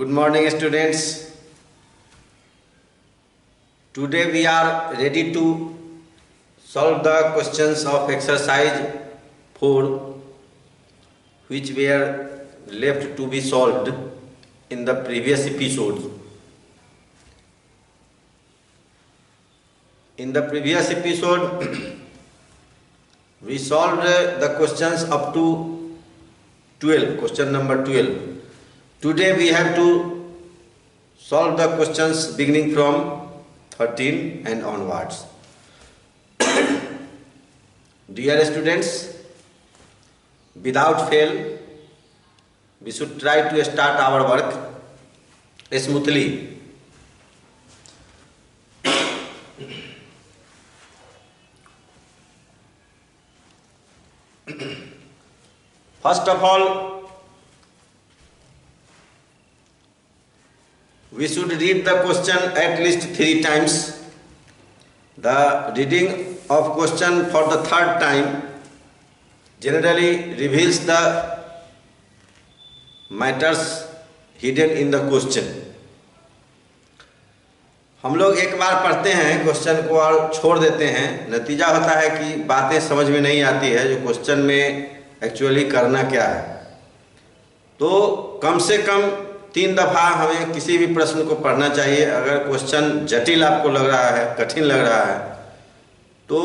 Good morning, students. Today we are ready to solve the questions of exercise 4 which were left to be solved in the previous episode. In the previous episode we solved the questions up to 12, question number 12. Today we have to solve the questions beginning from 13 and onwards. Dear students, without fail, we should try to start our work smoothly. First of all, we should read the question at least 3 times. The reading of question for the 3rd time generally reveals the matters hidden in the question. हम लोग एक बार पढ़ते हैं question को और छोड़ देते हैं, नतीजा होता है कि बातें समझ में नहीं आती है जो क्वेश्चन में एक्चुअली करना क्या है। तो कम से कम 3 दफ़ा हमें किसी भी प्रश्न को पढ़ना चाहिए। अगर क्वेश्चन जटिल आपको लग रहा है, कठिन लग रहा है, तो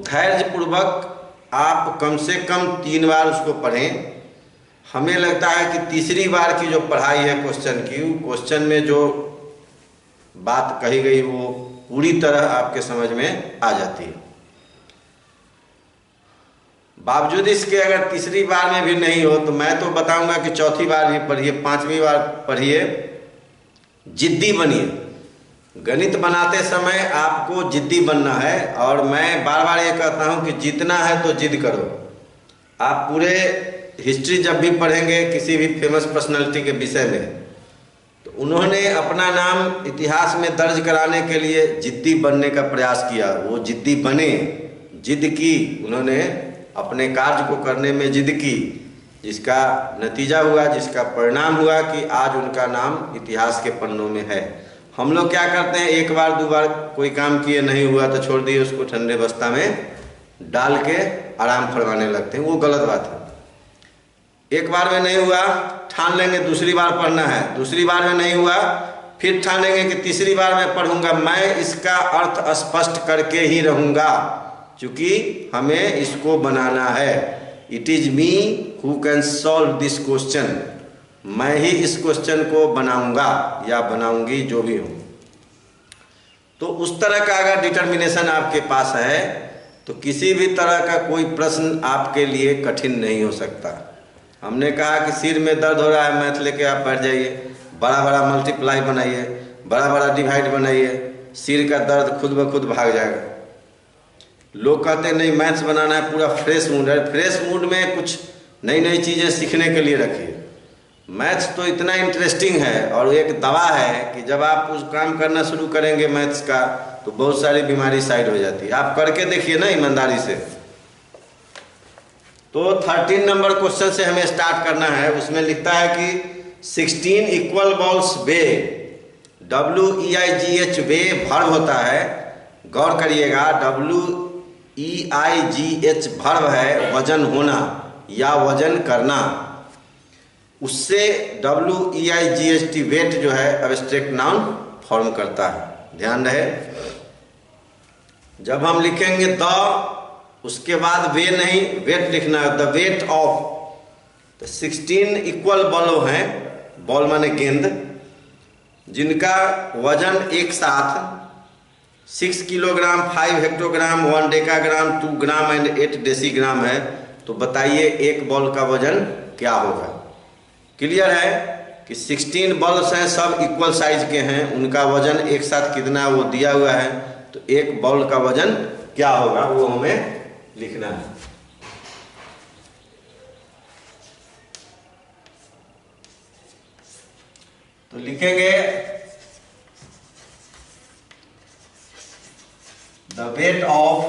धैर्यपूर्वक आप कम से कम 3 बार उसको पढ़ें। हमें लगता है कि तीसरी बार की जो पढ़ाई है क्वेश्चन की, क्वेश्चन में जो बात कही गई वो पूरी तरह आपके समझ में आ जाती है। बावजूद इसके अगर तीसरी बार में भी नहीं हो तो मैं तो बताऊंगा कि चौथी बार भी पढ़िए, 5वीं बार पढ़िए, जिद्दी बनिए। गणित बनाते समय आपको जिद्दी बनना है और मैं बार बार ये कहता हूं कि जीतना है तो जिद करो। आप पूरे हिस्ट्री जब भी पढ़ेंगे किसी भी फेमस पर्सनालिटी के विषय में, तो उन्होंने अपना नाम इतिहास में दर्ज कराने के लिए जिद्दी बनने का प्रयास किया। वो जिद्दी बने, जिद की, उन्होंने अपने कार्य को करने में जिद की, जिसका नतीजा हुआ, जिसका परिणाम हुआ कि आज उनका नाम इतिहास के पन्नों में है। हम लोग क्या करते हैं, 1 बार 2 बार कोई काम किए, नहीं हुआ तो छोड़ दिए, उसको ठंडे बस्ता में डाल के आराम फरमाने लगते हैं। वो गलत बात है। 1 बार में नहीं हुआ, ठान लेंगे दूसरी बार पढ़ना है, दूसरी बार में नहीं हुआ फिर ठानेंगे कि तीसरी बार में पढ़ूंगा, मैं इसका अर्थ स्पष्ट करके ही रहूंगा, क्योंकि हमें इसको बनाना है। It is me who can solve this question, मैं ही इस क्वेश्चन को बनाऊंगा या बनाऊंगी, जो भी हो। तो उस तरह का अगर डिटर्मिनेशन आपके पास है तो किसी भी तरह का कोई प्रश्न आपके लिए कठिन नहीं हो सकता। हमने कहा कि सिर में दर्द हो रहा है, मैथ लेके आप बैठ जाइए, बड़ा बड़ा मल्टीप्लाई बनाइए, बड़ा बड़ा डिवाइड बनाइए, सिर का दर्द खुद ब खुद भाग जाएगा। लोग कहते हैं नहीं, मैथ्स बनाना है, पूरा फ्रेश मूड है। फ्रेश मूड में कुछ नई नई चीज़ें सीखने के लिए रखिए। मैथ्स तो इतना इंटरेस्टिंग है और एक दवा है कि जब आप उस काम करना शुरू करेंगे मैथ्स का, तो बहुत सारी बीमारी साइड हो जाती है। आप करके देखिए ना ईमानदारी से। तो 13 नंबर क्वेश्चन से हमें स्टार्ट करना है। उसमें लिखता है कि 16 इक्वल बॉल्स वे, WEIGH वे वर्ब होता है। गौर करिएगा, WEIGH वर्ब है, वजन होना या वजन करना। उससे WEIGHT वेट जो है एब्स्ट्रैक्ट नाउन फॉर्म करता है। ध्यान रहे, जब हम लिखेंगे द, उसके बाद वे नहीं, वेट लिखना है। द वेट ऑफ, तो 16 इक्वल बॉल हैं, बॉल माने गेंद, जिनका वजन एक साथ 6 kilogram, 5 hectogram, 1 decagram, 2 gram and 8 decigram है। तो बताइए एक बॉल का वजन क्या होगा। क्लियर है कि 16 बॉल्स हैं, सब इक्वल साइज के हैं, उनका वजन एक साथ कितना वो दिया हुआ है। तो एक बॉल का वजन क्या होगा वो हमें लिखना है। तो लिखेंगे द वेट ऑफ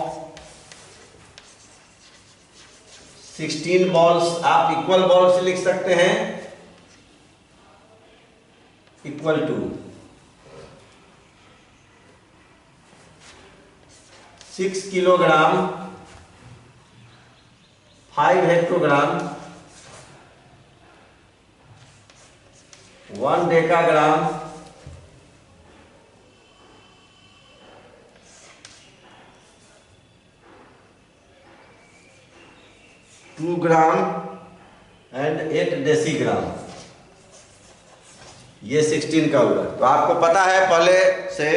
16 बॉल्स, आप इक्वल बॉल से लिख सकते हैं, equal to 6 kilogram 5 hectogram 1 decagram 2 gram and 8 decigram. ये 16 का हुआ। तो आपको पता है पहले से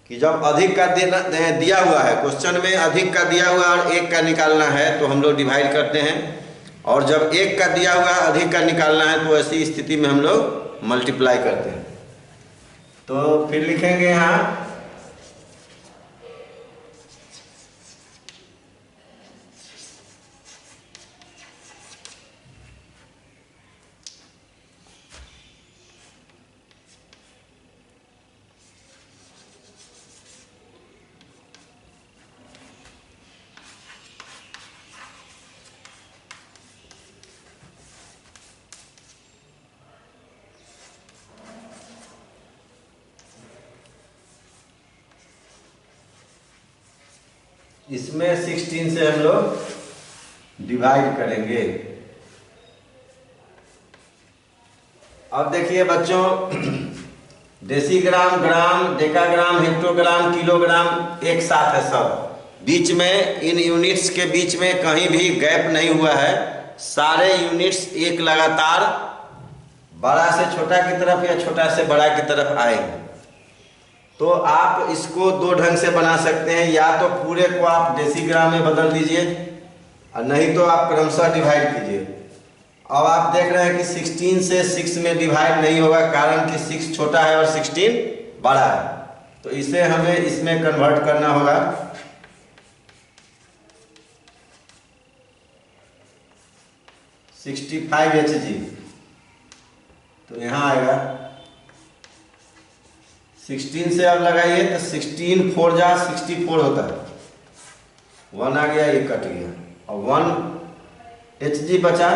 कि जब अधिक का दिया हुआ है, क्वेश्चन में अधिक का दिया हुआ और एक का निकालना है तो हम लोग डिवाइड करते हैं, और जब एक का दिया हुआ अधिक का निकालना है तो ऐसी स्थिति में हम लोग मल्टीप्लाई करते हैं। तो फिर लिखेंगे यहाँ इसमें 16 से हम लोग डिवाइड करेंगे। अब देखिए बच्चों, डेसीग्राम, ग्राम, डेकाग्राम, हेक्टोग्राम, किलोग्राम एक साथ है सब। बीच में इन यूनिट्स के बीच में कहीं भी गैप नहीं हुआ है, सारे यूनिट्स एक लगातार बड़ा से छोटा की तरफ या छोटा से बड़ा की तरफ आएंगे। तो आप इसको दो ढंग से बना सकते हैं, या तो पूरे को आप डेसीग्राम में बदल दीजिए और नहीं तो आप क्रमशः डिवाइड कीजिए। अब आप देख रहे हैं कि 16 से 6 में डिवाइड नहीं होगा, कारण कि 6 छोटा है और 16 बड़ा है। तो इसे हमें इसमें कन्वर्ट करना होगा। HG तो यहाँ आएगा 16 से अब लगाइए तो 16 4 जा 64 होता है, 1 आ गया, ये कट गया और 1 HG बचा।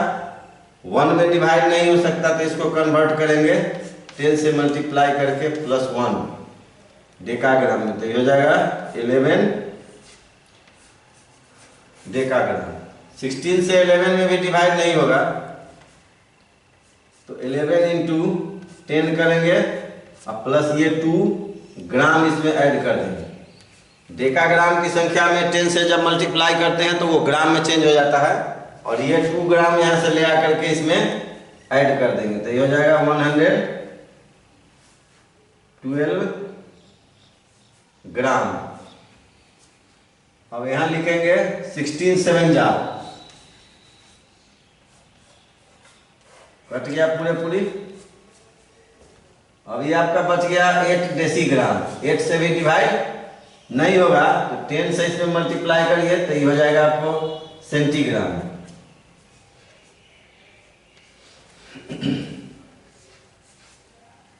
1 में डिवाइड नहीं हो सकता तो इसको कन्वर्ट करेंगे 10 से मल्टीप्लाई करके +1 डेकाग्राम में, तो ये हो जाएगा 11 डेकाग्राम। 16 से 11 में भी डिवाइड नहीं होगा तो 11 इंटू 10 करेंगे और प्लस ये 2 ग्राम इसमें ऐड कर देंगे। डेकाग्राम की संख्या में 10 से जब मल्टीप्लाई करते हैं तो वो ग्राम में चेंज हो जाता है, और ये 2 ग्राम यहाँ से ले आकर के इसमें ऐड कर देंगे तो ये हो जाएगा 112 ग्राम। अब यहाँ लिखेंगे 16 7 जा, कट गया पूरी। अभी आपका बच गया 8 डेसीग्राम। 8 से भी डिवाइड नहीं होगा तो 10 से इसमें मल्टीप्लाई करिए तो ये हो जाएगा आपको सेंटीग्राम।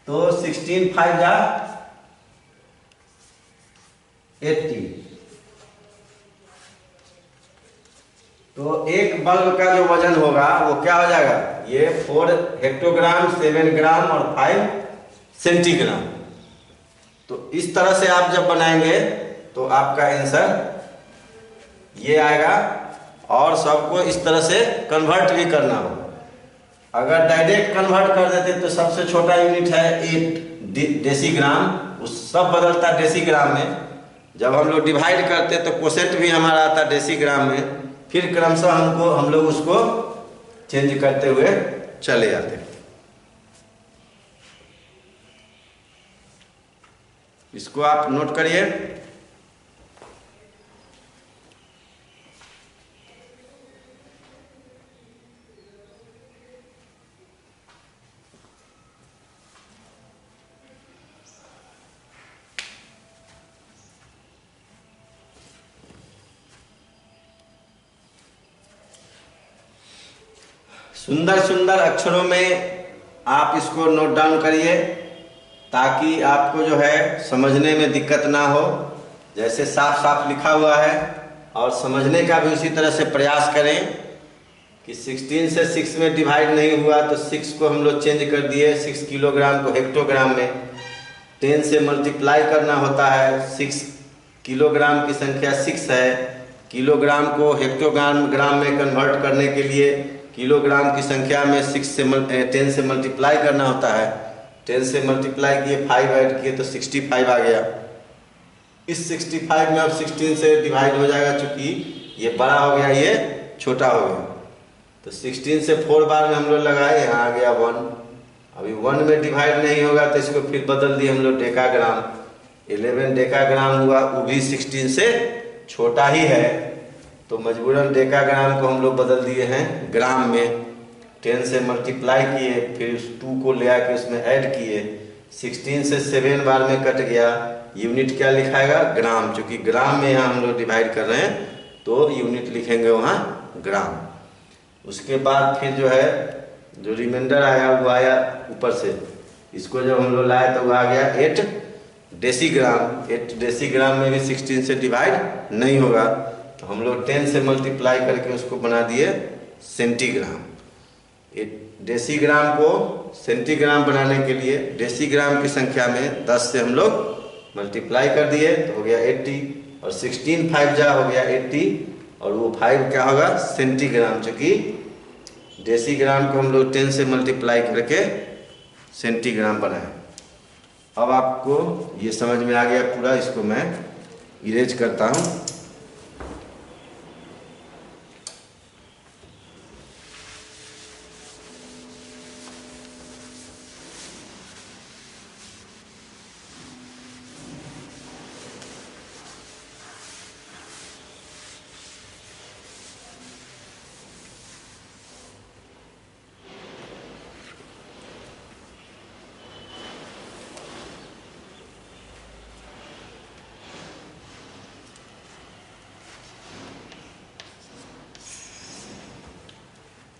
तो 16 5 जा 80। तो एक बल्ब का जो वजन होगा वो क्या हो जाएगा, ये 4 हेक्टोग्राम, 7 ग्राम और 5 सेंटीग्राम। तो इस तरह से आप जब बनाएंगे तो आपका आंसर ये आएगा, और सबको इस तरह से कन्वर्ट भी करना होगा। अगर डायरेक्ट कन्वर्ट कर देते तो सबसे छोटा यूनिट है 8 डेसीग्राम, उस सब बदलता डेसीग्राम में। जब हम लोग डिवाइड करते तो कोसेंट भी हमारा आता डेसीग्राम में, फिर क्रमशः हम लोग उसको चेंज करते हुए चले जाते। इसको आप नोट करिए। सुंदर सुंदर अक्षरों में आप इसको नोट डाउन करिए ताकि आपको जो है समझने में दिक्कत ना हो। जैसे साफ साफ लिखा हुआ है और समझने का भी उसी तरह से प्रयास करें। कि 16 से 6 में डिवाइड नहीं हुआ तो 6 को हम लोग चेंज कर दिए, 6 किलोग्राम को हेक्टोग्राम में। 10 से मल्टीप्लाई करना होता है, 6 किलोग्राम की संख्या 6 है, किलोग्राम को हेक्टोग्राम ग्राम में कन्वर्ट करने के लिए किलोग्राम की संख्या में 10 से मल्टीप्लाई करना होता है। 10 से मल्टीप्लाई किए, 5 ऐड किए तो 65 आ गया। इस 65 में अब 16 से डिवाइड हो जाएगा, चूँकि ये बड़ा हो गया, ये छोटा हो गया। तो 16 से 4 बार में हम लोग लगाए, यहाँ आ गया 1। अभी 1 में डिवाइड नहीं होगा तो इसको फिर बदल दिए हम लोग डेकाग्राम। 11 डेकाग्राम हुआ, वो भी 16 से छोटा ही है, तो मजबूरन डेकाग्राम को हम लोग बदल दिए हैं ग्राम में। 10 से मल्टीप्लाई किए, फिर उस 2 को ले आके उसमें ऐड किए, 16 से 7 बार में कट गया। यूनिट क्या लिखाएगा? ग्राम, चूँकि ग्राम में यहाँ हम लोग डिवाइड कर रहे हैं तो यूनिट लिखेंगे वहाँ ग्राम। उसके बाद फिर जो है जो रिमाइंडर आया वो आया ऊपर से, इसको जब हम लोग लाए तो वो आ गया 8 डेसीग्राम। 8 डेसीग्राम में भी 16 से डिवाइड नहीं होगा, तो हम लोग 10 से मल्टीप्लाई करके उसको बना दिए सेंटीग्राम। डेसीग्राम को सेंटीग्राम बनाने के लिए डेसीग्राम की संख्या में 10 से हम लोग मल्टीप्लाई कर दिए तो हो गया 80, और 16 5 जा हो गया 80, और वो 5 क्या होगा? सेंटीग्राम, चूँकि डेसीग्राम को हम लोग 10 से मल्टीप्लाई करके सेंटीग्राम बनाए। अब आपको ये समझ में आ गया पूरा, इसको मैं इरेज करता हूँ।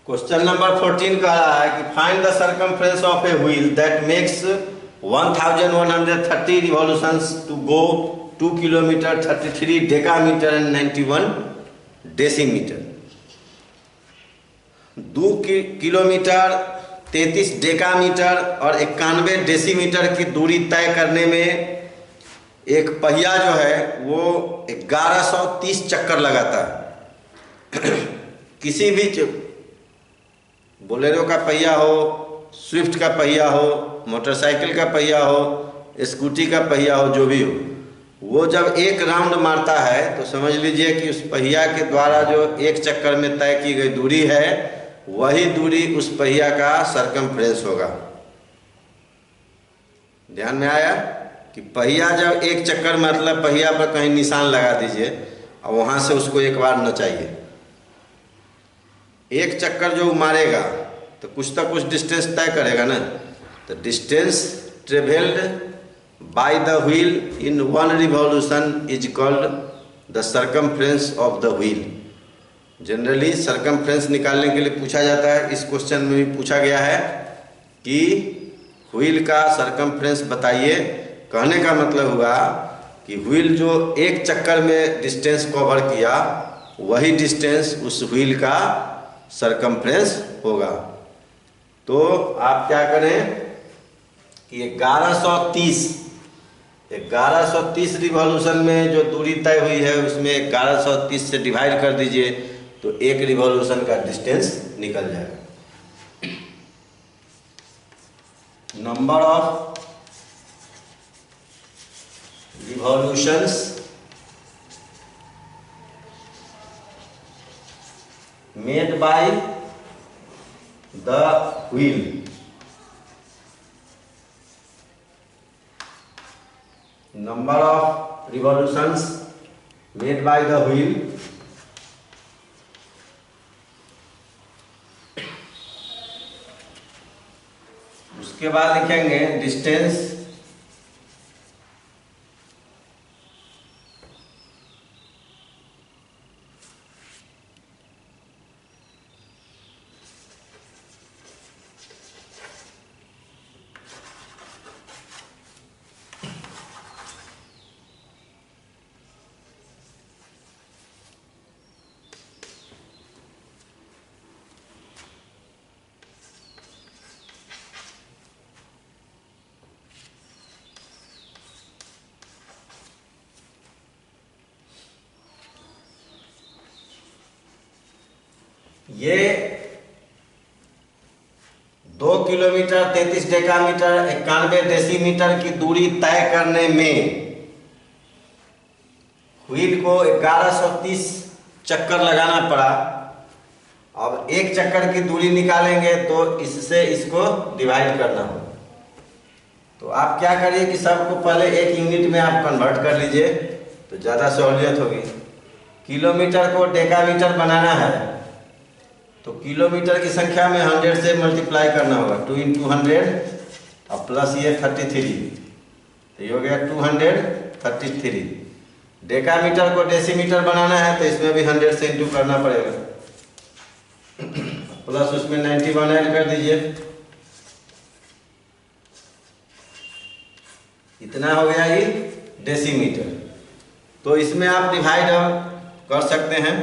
क्वेश्चन नंबर 14 कह रहा है कि find the circumference of a wheel that makes 1130 revolutions to go 2 kilometre 33 decametre and 91 decimetre. 2 kilometre 33 decametre और 91 डेसीमीटर की दूरी तय करने में एक पहिया जो है वो 1130 चक्कर लगाता है। किसी भी बोलेरो का पहिया हो, स्विफ्ट का पहिया हो, मोटरसाइकिल का पहिया हो, स्कूटी का पहिया हो, जो भी हो, वो जब एक राउंड मारता है तो समझ लीजिए कि उस पहिया के द्वारा जो एक चक्कर में तय की गई दूरी है वही दूरी उस पहिया का सर्कमफ्रेंस होगा। ध्यान में आया कि पहिया जब एक चक्कर, मतलब पहिया पर कहीं निशान लगा दीजिए और वहाँ से उसको एक बार नचाइए। एक चक्कर जो मारेगा तो कुछ डिस्टेंस तय करेगा ना, तो distance travelled by the wheel in 1 revolution is called the circumference of the wheel. Generally circumference निकालने के लिए पूछा जाता है, इस क्वेश्चन में भी पूछा गया है कि व्हील का सर्कमफ्रेंस बताइए। कहने का मतलब हुआ कि व्हील जो एक चक्कर में डिस्टेंस कवर किया वही डिस्टेंस उस व्हील का सर्कमफ्रेंस होगा। तो आप क्या करें कि 1130 रिवॉल्यूशन में जो दूरी तय हुई है उसमें 1130 से डिवाइड कर दीजिए तो एक रिवॉल्यूशन का डिस्टेंस निकल जाएगा। Number of revolutions made by the wheel, number of revolutions made by the wheel उसके बाद लिखेंगे डिस्टेंस ये 2 किलोमीटर 33 डेकामीटर 91 डेसीमीटर की दूरी तय करने में व्हील को 1130 चक्कर लगाना पड़ा। अब एक चक्कर की दूरी निकालेंगे तो इससे इसको डिवाइड करना होगा। तो आप क्या करिए कि सबको पहले एक यूनिट में आप कन्वर्ट कर लीजिए तो ज़्यादा सहूलियत होगी। किलोमीटर को डेकामीटर बनाना है तो किलोमीटर की संख्या में 100 से मल्टीप्लाई करना होगा। 2 × 100 और प्लस ये 33, तो ये हो गया 233। डेकामीटर को डेसीमीटर बनाना है तो इसमें भी 100 से इंटू करना पड़ेगा, प्लस उसमें 91 ऐड कर दीजिए। इतना हो गया ये डेसीमीटर। तो इसमें आप डिवाइड कर सकते हैं।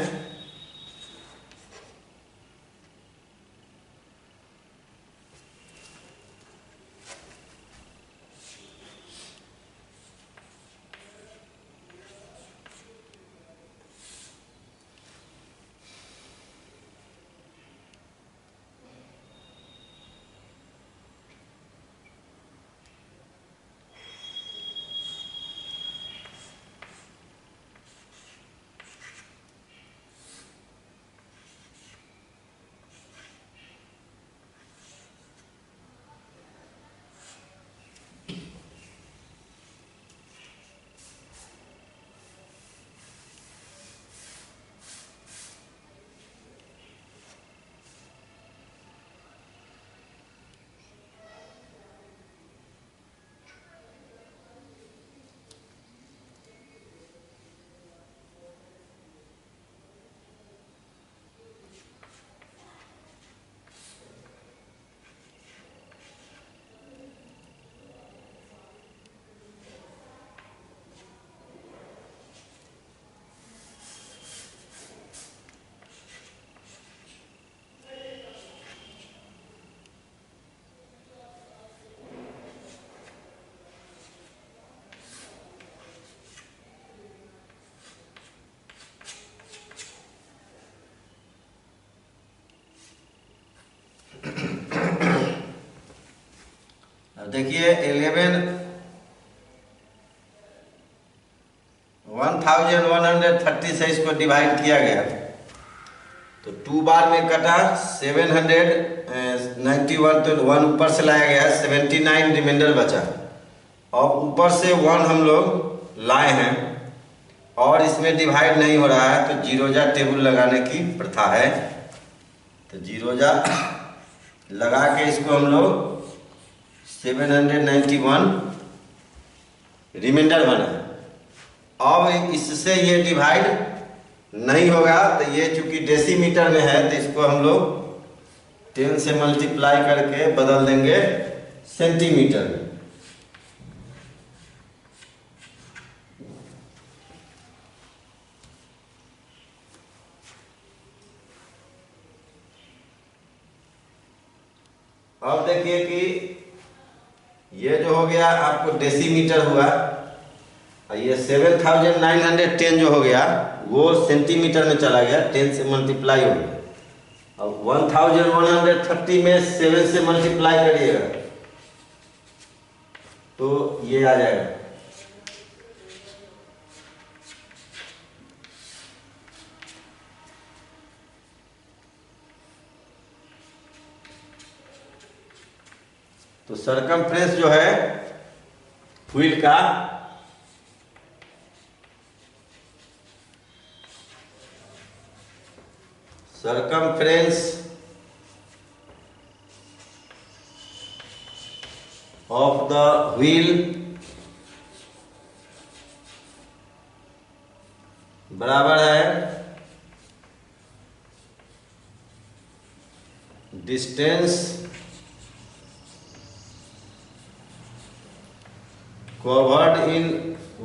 देखिए 1130 से इसको डिवाइड किया गया तो 2 बार में कटा 791, तो 1 ऊपर से लाया गया, 79 रिमाइंडर बचा। और ऊपर से 1 हम लोग लाए हैं और इसमें डिवाइड नहीं हो रहा है तो जीरोजा टेबल लगाने की प्रथा है। तो जीरोजा लगा के इसको हम लोग 791 रिमाइंडर बना। अब इससे ये डिवाइड नहीं होगा तो ये चूंकि डेसीमीटर में है तो इसको हम लोग 10 से मल्टीप्लाई करके बदल देंगे सेंटीमीटर में। अब देखिए कि ये जो हो गया आपको डेसीमीटर हुआ और ये 7910 जो हो गया वो सेंटीमीटर में चला गया, 10 से मल्टीप्लाई हो गया। अब 1130 में 7 से मल्टीप्लाई करिएगा तो ये आ जाएगा। तो सरकमफ्रेंस जो है व्हील का circumference of the wheel बराबर है डिस्टेंस covered in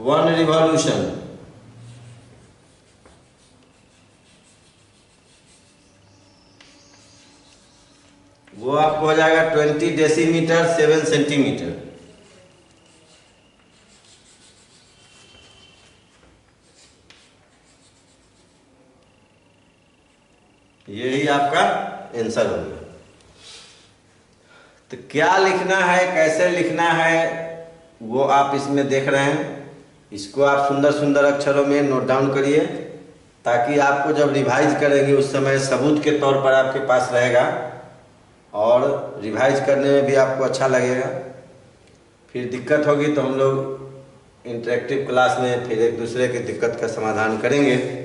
1 revolution। वो आपको हो जाएगा 20 डेसीमीटर 7 सेंटीमीटर। यही आपका आंसर होगा। तो क्या लिखना है, कैसे लिखना है, वो आप इसमें देख रहे हैं। इसको आप सुंदर सुंदर अक्षरों में नोट डाउन करिए, ताकि आपको जब रिवाइज करेंगे उस समय सबूत के तौर पर आपके पास रहेगा और रिवाइज करने में भी आपको अच्छा लगेगा। फिर दिक्कत होगी तो हम लोग इंटरेक्टिव क्लास में फिर एक दूसरे की दिक्कत का समाधान करेंगे।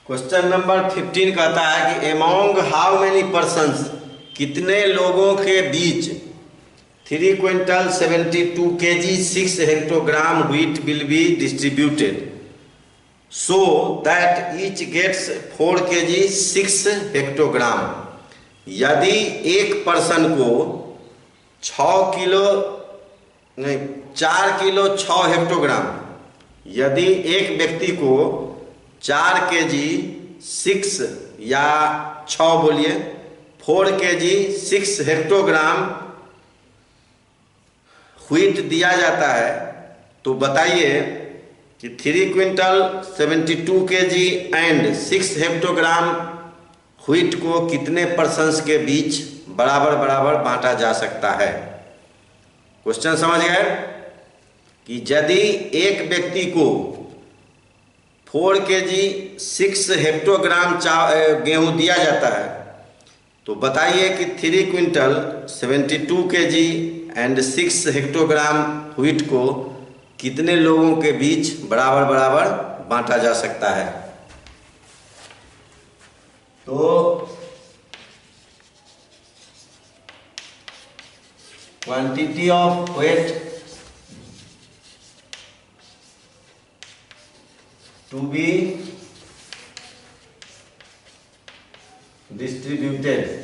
क्वेश्चन नंबर 15 कहता है कि एमोंग हाउ मेनी पर्सन्स, कितने लोगों के बीच 3 quintal 72 kg 6 hectogram wheat will be distributed so that each gets 4 kg 6 hectogram. यदि एक पर्सन को 6 किलो नहीं 4 किलो 6 हेक्टोग्राम, यदि एक व्यक्ति को 4 kg 6 या 6 बोलिए 4 kg 6 हेक्टोग्राम व्हीट दिया जाता है, तो बताइए कि 3 quintal 72 kg and 6 hectogram wheat को कितने पर्सन्स के बीच बराबर बराबर बांटा जा सकता है। क्वेश्चन समझ गए कि यदि एक व्यक्ति को 4 kg 6 हेक्टोग्राम गेहूं दिया जाता है, तो बताइए कि 3 quintal 72 kg and 6 hectogram wheat को कितने लोगों के बीच बराबर बराबर बांटा जा सकता है। तो quantity of weight to be distributed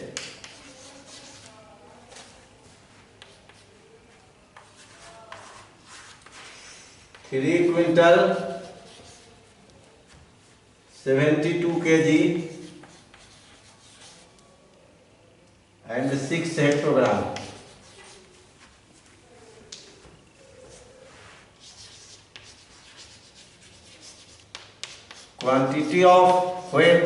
three quintal 72 kg and 6 hectogram. Quantity of weight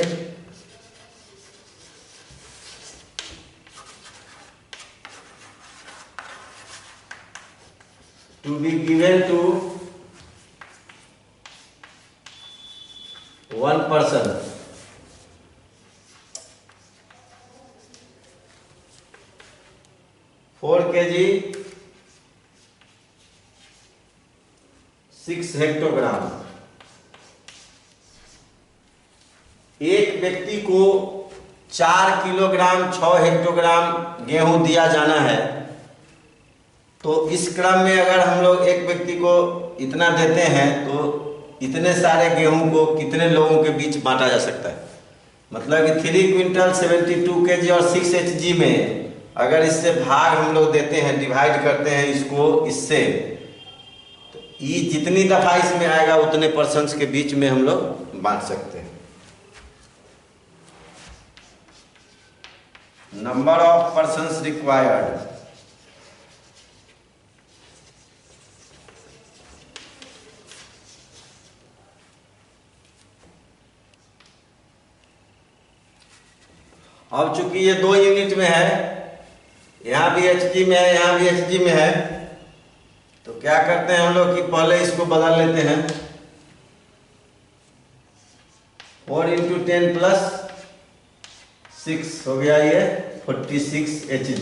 to be given to one person। 4 kg 6 hectogram. एक व्यक्ति को 4 किलोग्राम 6 हेक्टोग्राम गेहूं दिया जाना है, तो इस क्रम में अगर हम लोग एक व्यक्ति को इतना देते हैं तो इतने सारे गेहूं को कितने लोगों के बीच बांटा जा सकता है। मतलब कि 3 क्विंटल 72 kg और 6 hg में अगर इससे भाग हम लोग देते हैं, डिवाइड करते हैं इसको इससे, तो ये जितनी दफा इसमें आएगा उतने पर्सन्स के बीच में हम लोग बांट सकते हैं। नंबर ऑफ पर्सन्स रिक्वायर्ड, अब चूंकि ये 2 यूनिट में है, यहाँ भी Hg में है, यहाँ भी Hg में है, तो क्या करते हैं हम लोग कि पहले इसको बदल लेते हैं। 4 × 10 + 6 हो गया ये 46 Hg।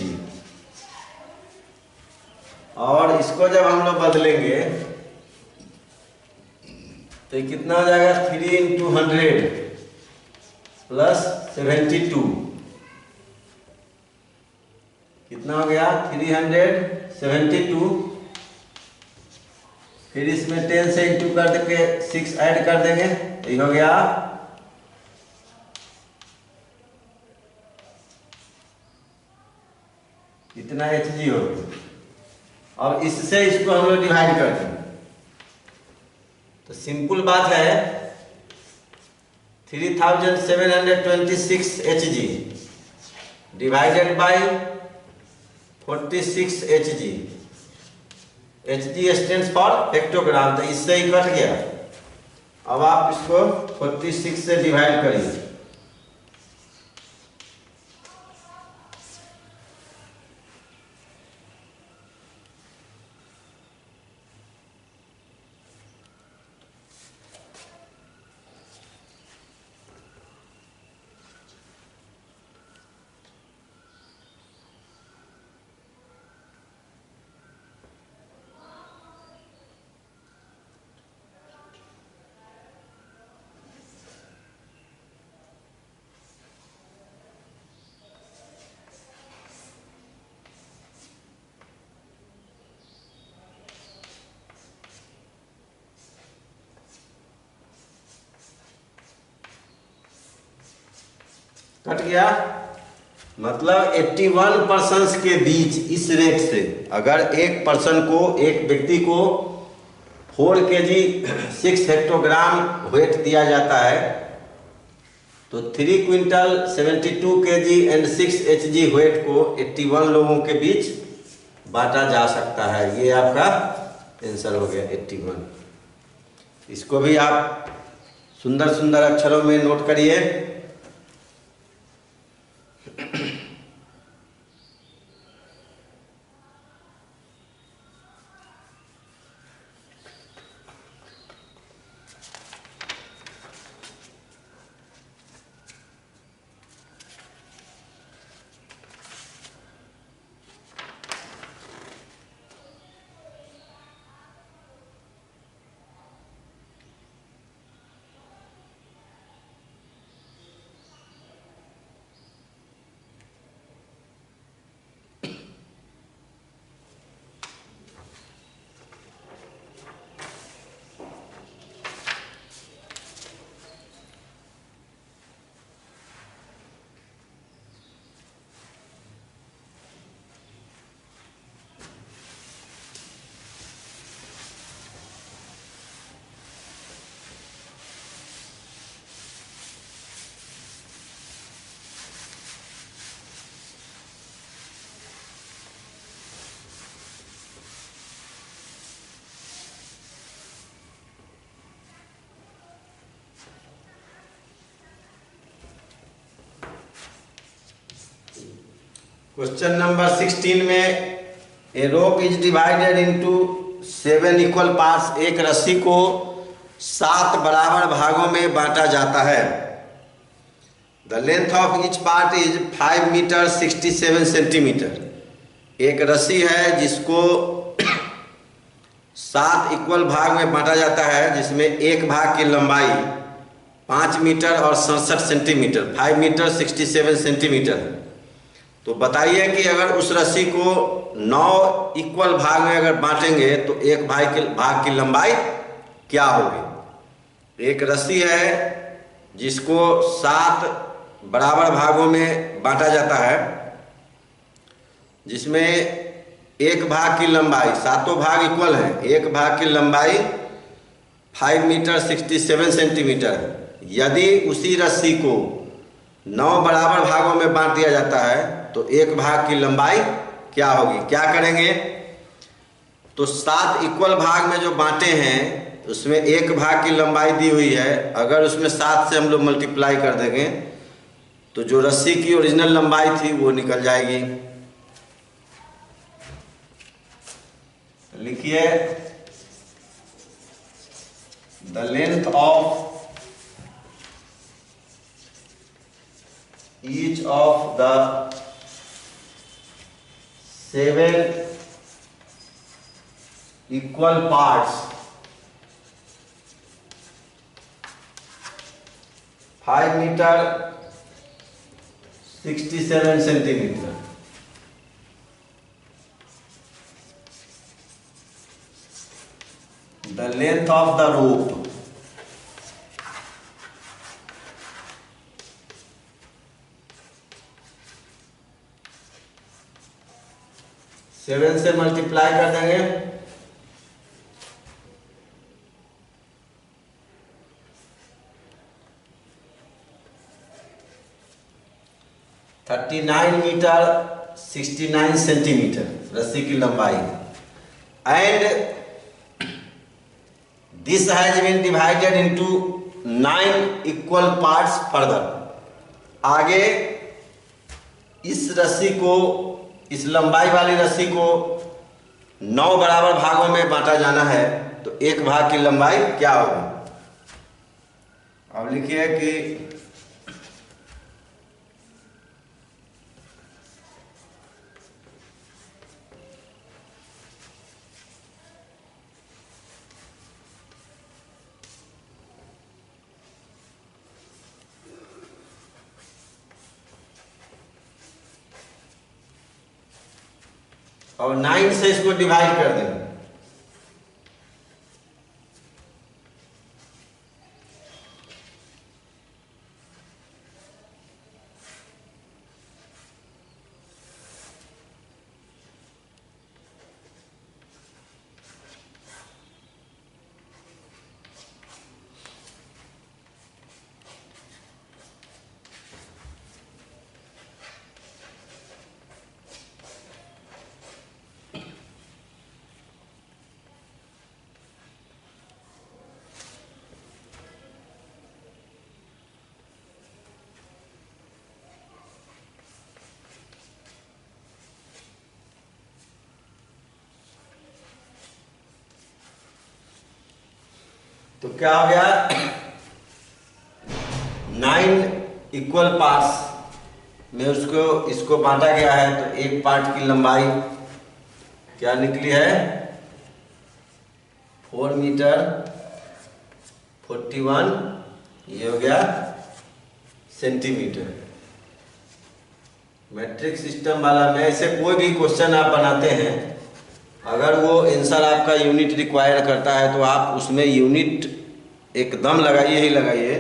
और इसको जब हम लोग बदलेंगे तो ये कितना हो जाएगा, 3 × 100 + 72 कितना हो गया, 372। फिर इसमें 10 से इंटू कर के 6 ऐड कर देंगे, ये हो गया कितना Hg हो गया। अब इससे इसको हम लोग डिवाइड कर देंगे, तो सिंपल बात है 3726 Hg divided by 46 Hg। Hg stands for hectogram, तो इससे ही कट गया। अब आप इसको 46 से डिवाइड करिए, कट गया। मतलब 81 पर्सन्स के बीच इस रेट से अगर एक पर्सन को, एक व्यक्ति को 4 kg 6 हेक्टोग्राम वेट दिया जाता है, तो 3 quintal 72 kg and 6 Hg weight को 81 लोगों के बीच बांटा जा सकता है। ये आपका आंसर हो गया 81। इसको भी आप सुंदर सुंदर अक्षरों में नोट करिए। क्वेश्चन नंबर 16 में a rope is divided into 7 equal parts. एक रस्सी को 7 बराबर भागों में बांटा जाता है। The length of each part is 5 metre 67 centimetre. एक रस्सी है जिसको 7 इक्वल भाग में बांटा जाता है, जिसमें एक भाग की लंबाई 5 मीटर और 67 सेंटीमीटर, 5 मीटर 67 सेंटीमीटर। तो बताइए कि अगर उस रस्सी को 9 इक्वल भाग में अगर बांटेंगे तो एक भाग की लंबाई क्या होगी। एक रस्सी है जिसको 7 बराबर भागों में बांटा जाता है, जिसमें एक भाग की लंबाई, 7 भाग इक्वल है, एक भाग की लंबाई 5 मीटर 67 सेंटीमीटर है। यदि उसी रस्सी को 9 बराबर भागों में बांट दिया जाता है तो एक भाग की लंबाई क्या होगी। क्या करेंगे, तो 7 इक्वल भाग में जो बांटे हैं उसमें एक भाग की लंबाई दी हुई है, अगर उसमें 7 से हम लोग मल्टीप्लाई कर देंगे तो जो रस्सी की ओरिजिनल लंबाई थी वो निकल जाएगी। लिखिए the length of each of the 7 equal parts 5 metre 67 centimetre. The length of the rope seven से मल्टीप्लाई कर देंगे, 39 मीटर 69 सेंटीमीटर रस्सी की लंबाई। And This has been divided into 9 equal parts further। आगे इस रस्सी को, इस लंबाई वाली रस्सी को 9 बराबर भागों में बांटा जाना है। तो एक भाग की लंबाई क्या होगी? अब लिखिए कि और 9 से इसको डिवाइड कर देंगे। तो क्या हो गया? 9 इक्वल पार्ट्स में इसको बांटा गया है। तो एक पार्ट की लंबाई क्या निकली है? 4 मीटर 41, ये हो गया सेंटीमीटर। मैट्रिक सिस्टम वाला में ऐसे कोई भी क्वेश्चन आप बनाते हैं, अगर वो आंसर आपका यूनिट रिक्वायर करता है तो आप उसमें यूनिट एकदम लगाइए ही लगाइए,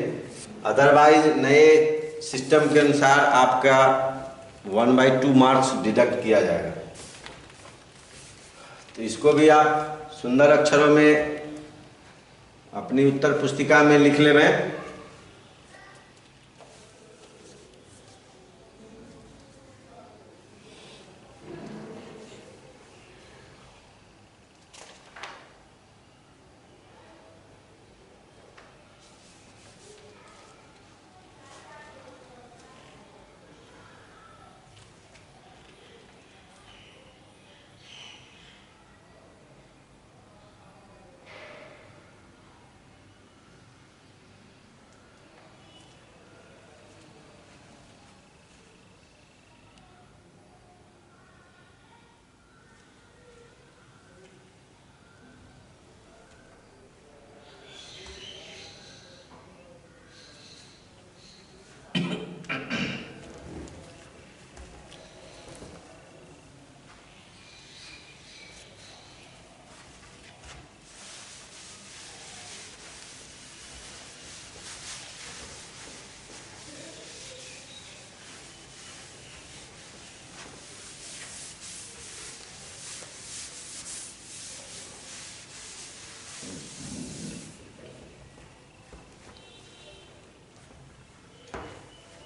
अदरवाइज नए सिस्टम के अनुसार आपका 1/2 मार्क्स डिडक्ट किया जाएगा। तो इसको भी आप सुंदर अक्षरों में अपनी उत्तर पुस्तिका में लिख लें।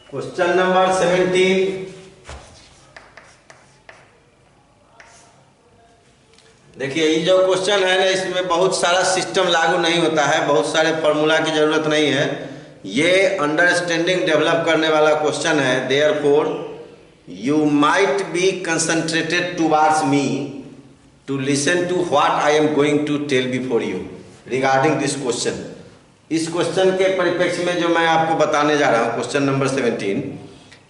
Question number 17। देखिए ये जो क्वेश्चन है ना, इसमें बहुत सारा सिस्टम लागू नहीं होता है, बहुत सारे फॉर्मूला की जरूरत नहीं है। ये अंडरस्टैंडिंग डेवलप करने वाला क्वेश्चन है। Therefore you might be concentrated towards me to listen to what I am going to tell before you regarding this question. इस क्वेश्चन के परिप्रेक्ष्य में जो मैं आपको बताने जा रहा हूँ, क्वेश्चन नंबर 17,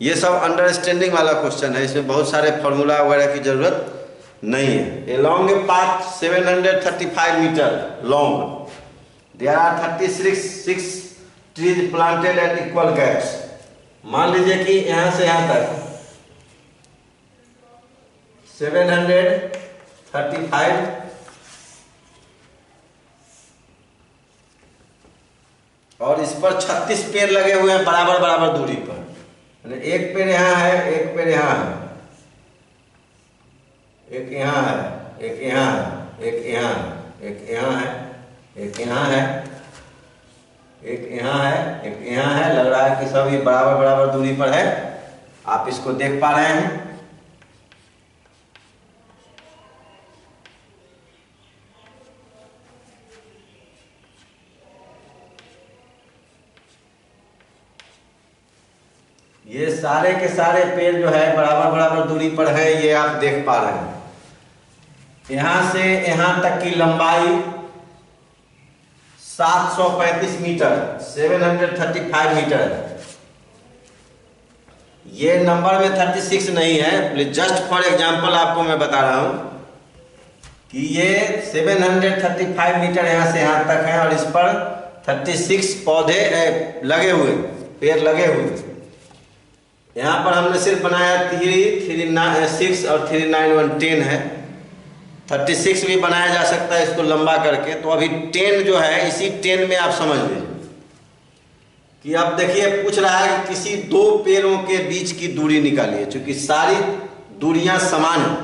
ये सब अंडरस्टैंडिंग वाला क्वेश्चन है। इसमें बहुत सारे फॉर्मूला वगैरह की जरूरत नहीं है। Along a path 735 metre long there are 36 trees planted at equal gaps. मान लीजिए कि यहाँ से यहाँ तक 735 और इस पर 36 पेड़ लगे हुए हैं बराबर बराबर दूरी पर। एक पेड़ यहाँ है, एक पेड़ यहाँ है, एक यहाँ है, एक यहाँ है, एक यहाँ है, एक यहाँ है, एक यहाँ है, एक यहाँ है, एक यहाँ है। लग रहा है कि सब ये बराबर बराबर दूरी पर है। आप इसको देख पा रहे हैं। ये सारे के सारे पेड़ जो है बराबर बराबर दूरी पर है, ये आप देख पा रहे हैं। यहां से यहां तक की लंबाई 735 मीटर 735 मीटर है। ये नंबर में 36 नहीं है, जस्ट फॉर एग्जांपल आपको मैं बता रहा हूं कि ये 735 मीटर यहां से यहां तक है और इस पर 36 पौधे लगे हुए, पेड़ लगे हुए। यहाँ पर हमने सिर्फ बनाया 3, 6 और 3, 9, 1, 10 है। 36 भी बनाया जा सकता है इसको लंबा करके। तो अभी 10 जो है, इसी 10 में आप समझ लीजिए कि अब देखिए पूछ रहा है कि किसी दो पेड़ों के बीच की दूरी निकालिए। चूंकि सारी दूरियां समान है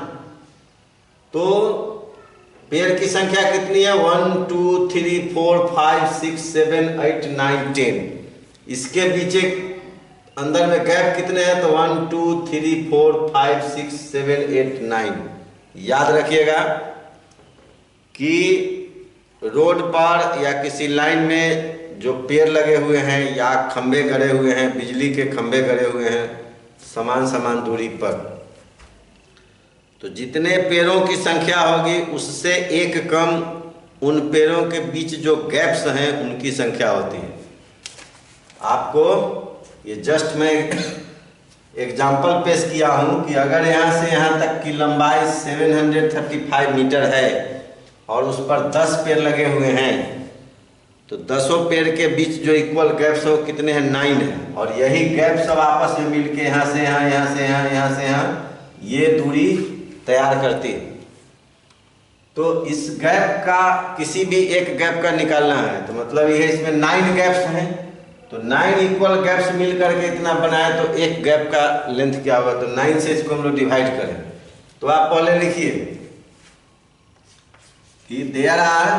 तो पेड़ की संख्या कितनी है? 1, 2, 3, 4, 5, 6, 7, 8, 9, 10। इसके पीछे अंदर में गैप कितने हैं? तो 1, 2, 3, 4, 5, 6, 7, 8, 9। याद रखिएगा कि रोड पर या किसी लाइन में जो पेड़ लगे हुए हैं या खंबे गड़े हुए हैं, बिजली के खंबे गड़े हुए हैं समान समान दूरी पर, तो जितने पेड़ों की संख्या होगी उससे एक कम उन पेड़ों के बीच जो गैप्स हैं उनकी संख्या होती है। आपको ये जस्ट मैं एग्जाम्पल पेश किया हूँ कि अगर यहाँ से यहाँ तक की लंबाई 735 मीटर है और उस पर 10 पेड़ लगे हुए हैं तो 10 पेड़ के बीच जो इक्वल गैप्स हो कितने हैं? 9 है। और यही गैप सब आपस में मिलके यहाँ से यहाँ, यहाँ से यहाँ, यहाँ से यहाँ ये दूरी तैयार करती है। तो इस गैप का किसी भी एक गैप का निकालना है तो मतलब ये इसमें 9 गैप्स हैं। तो 9 इक्वल गैप्स मिल करके इतना बनाए तो एक गैप का लेंथ क्या होगा? तो 9 से इसको हम लोग डिवाइड करें। तो आप पहले लिखिए कि देयर आर,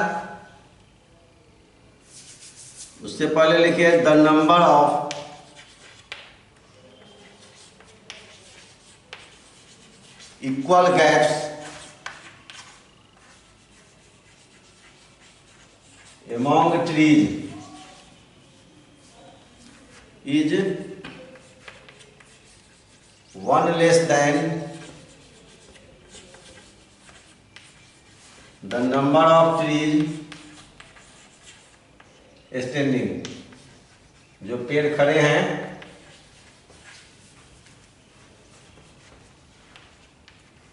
उससे पहले लिखिए the number of equal gaps among trees is 1 less than the number of trees standing, जो पेड़ खड़े हैं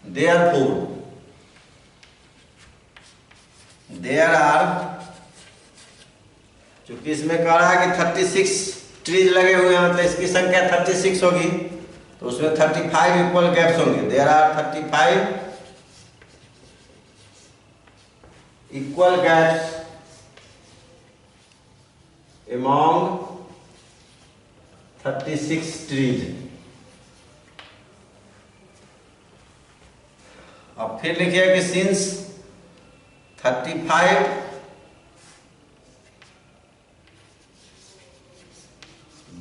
therefore there are, चूंकि इसमें कह रहा है कि 36 ट्रीज लगे हुए हैं मतलब इसकी संख्या 36 होगी तो उसमें 35 इक्वल गैप्स होंगे। There are 35 equal gaps among 36 trees. अब फिर लिखिए कि सिंस 35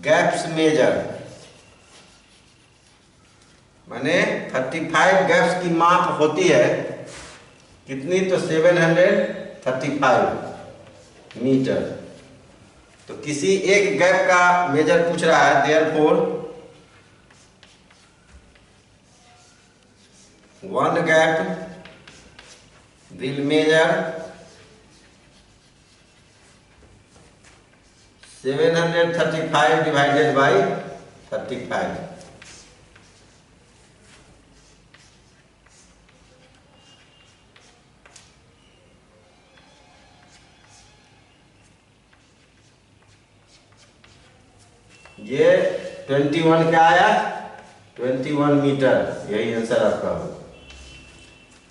गैप्स मेजर, माने 35 गैप्स की माप होती है कितनी? तो 735 मीटर। तो किसी एक गैप का मेजर पूछ रहा है, therefore one gap will measure 735 divided by 35। ये 21 क्या आया, 21 मीटर, यही आंसर आपका होगा।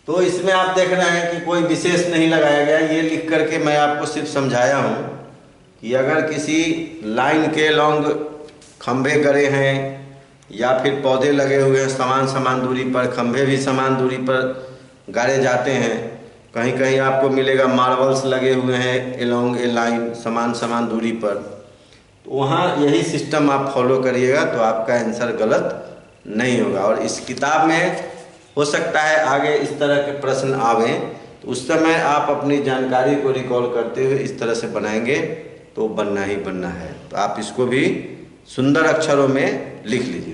तो इसमें आप देख रहे हैं कि कोई विशेष नहीं लगाया गया, ये लिख करके मैं आपको सिर्फ समझाया हूँ कि अगर किसी लाइन के लॉन्ग खंभे गड़े हैं या फिर पौधे लगे हुए हैं समान समान दूरी पर, खंभे भी समान दूरी पर गाड़े जाते हैं, कहीं कहीं आपको मिलेगा मार्बल्स लगे हुए हैं एलोंग ए लाइन समान समान दूरी पर, तो वहाँ यही सिस्टम आप फॉलो करिएगा तो आपका आंसर गलत नहीं होगा। और इस किताब में हो सकता है आगे इस तरह के प्रश्न आवे, तो उस समय आप अपनी जानकारी को रिकॉल करते हुए इस तरह से बनाएंगे तो बनना ही बनना है। तो आप इसको भी सुंदर अक्षरों में लिख लीजिए।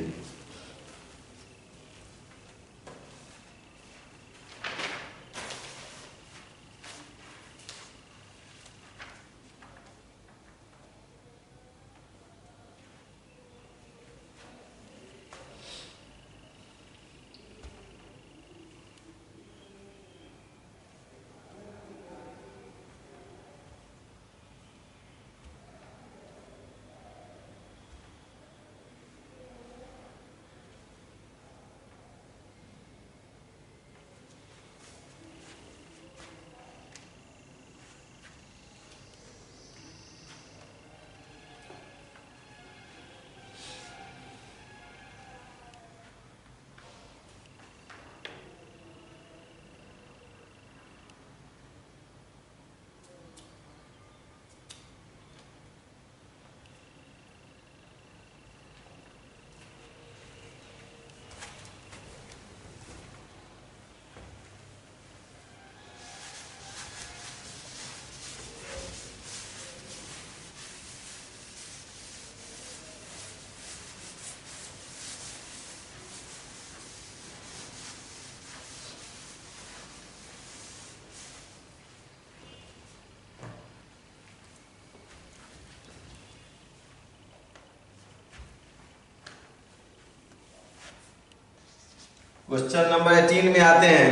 क्वेश्चन नंबर 18 में आते हैं।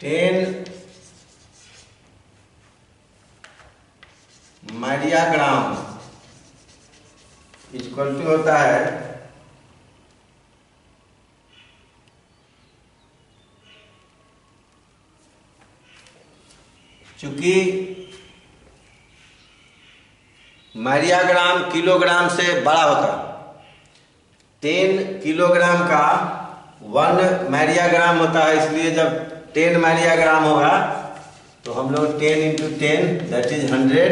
10 माइडियाग्राम इक्वल टू होता है चूंकि माइडियाग्राम किलोग्राम से बड़ा होता है, 10 किलोग्राम का 1 माइडियाग्राम होता है, इसलिए जब 10 माइडियाग्राम होगा तो हम लोग 10 into 10 that is 100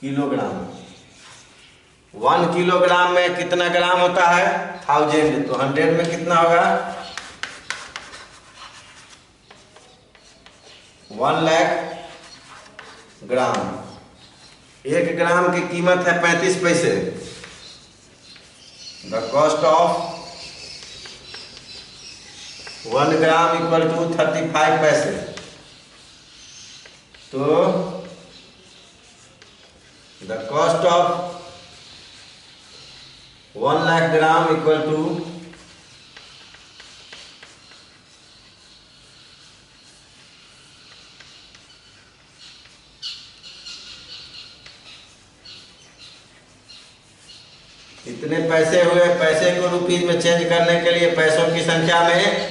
kilogram. 1 kilogram में कितना ग्राम होता है 1000, तो 100 में कितना होगा 1 लाख ग्राम। 1 ग्राम की कीमत है 35 पैसे। The cost of 1 gram equal to 35 पैसे। तो the cost of 1 lakh gram equal to इतने पैसे हुए। पैसे को रुपीज में चेंज करने के लिए पैसों की संख्या में